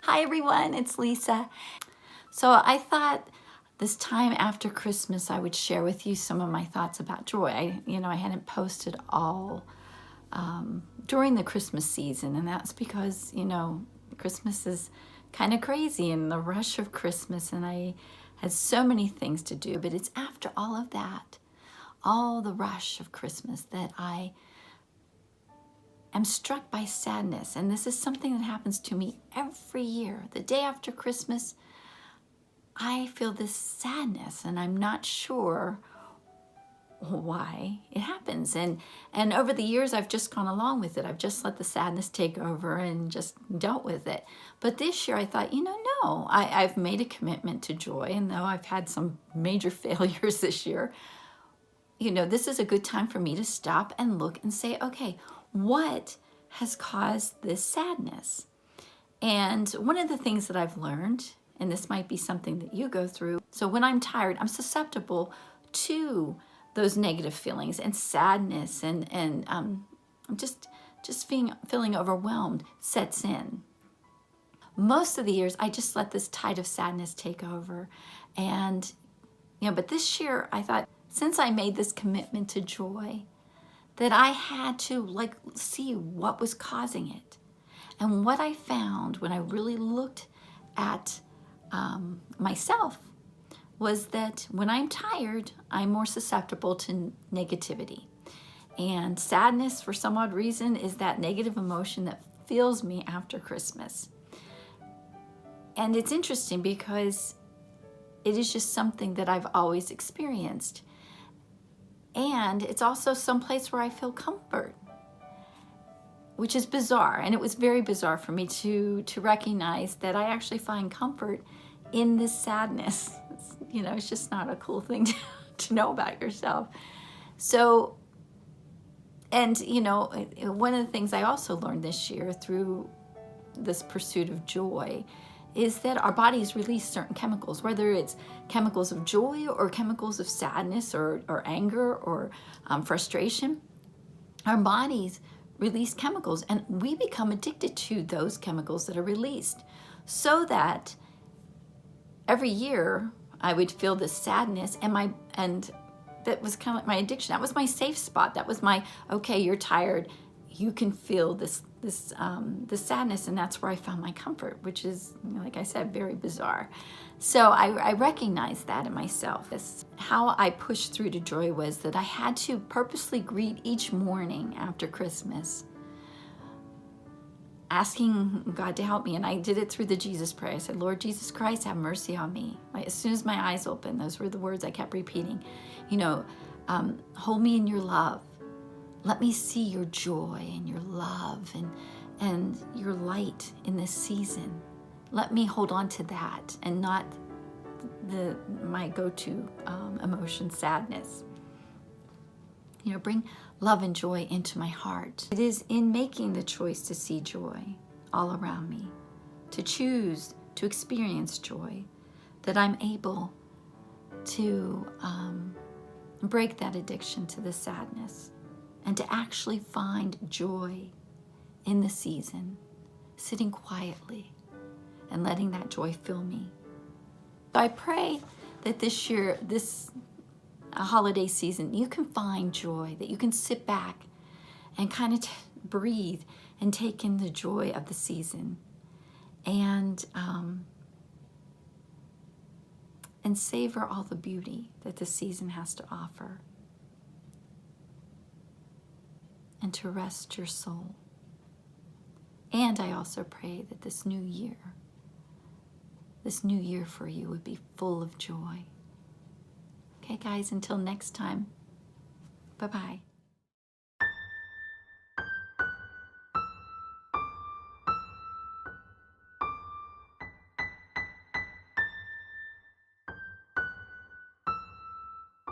Hi everyone, it's Lisa. So I thought this time after Christmas I would share with you some of my thoughts about joy. I hadn't posted all during the Christmas season, and that's because, Christmas is kind of crazy and the rush of Christmas, and I had so many things to do. But it's after all of that, all the rush of Christmas, that I am struck by sadness. And this is something that happens to me every year. The day after Christmas, I feel this sadness, and I'm not sure why it happens. And over the years, I've just gone along with it. I've just let the sadness take over and just dealt with it. But this year I thought, no, I've made a commitment to joy. And though I've had some major failures this year, this is a good time for me to stop and look and say, okay, what has caused this sadness? And one of the things that I've learned, and this might be something that you go through, so when I'm tired, I'm susceptible to those negative feelings and sadness, and just feeling overwhelmed sets in. Most of the years, I just let this tide of sadness take over. And, but this year I thought, since I made this commitment to joy, that I had to see what was causing it. And what I found when I really looked at myself was that when I'm tired, I'm more susceptible to negativity. And sadness, for some odd reason, is that negative emotion that fills me after Christmas. And it's interesting because it is just something that I've always experienced. And it's also some place where I feel comfort, which is bizarre. And it was very bizarre for me to recognize that I actually find comfort in this sadness. It's just not a cool thing to know about yourself. So, and one of the things I also learned this year through this pursuit of joy is that our bodies release certain chemicals, whether it's chemicals of joy or chemicals of sadness or anger or frustration. Our bodies release chemicals, and we become addicted to those chemicals that are released. So that every year I would feel this sadness, and that was kind of like my addiction. That was my safe spot. That was my, okay, you're tired, you can feel this sadness, and that's where I found my comfort, which is, like I said, very bizarre. So I recognized that in myself. How I pushed through to joy was that I had to purposely greet each morning after Christmas, asking God to help me. And I did it through the Jesus prayer. I said, Lord Jesus Christ, have mercy on me. As soon as my eyes opened, those were the words I kept repeating. Hold me in your love. Let me see your joy and your love and your light in this season. Let me hold on to that and not my go-to emotion, sadness. Bring love and joy into my heart. It is in making the choice to see joy all around me, to choose to experience joy, that I'm able to break that addiction to the sadness, and to actually find joy in the season, sitting quietly and letting that joy fill me. So I pray that this year, this holiday season, you can find joy, that you can sit back and kind of breathe and take in the joy of the season, and savor all the beauty that the season has to offer, and to rest your soul. And I also pray that this new year for you would be full of joy. Okay, guys, until next time, bye-bye.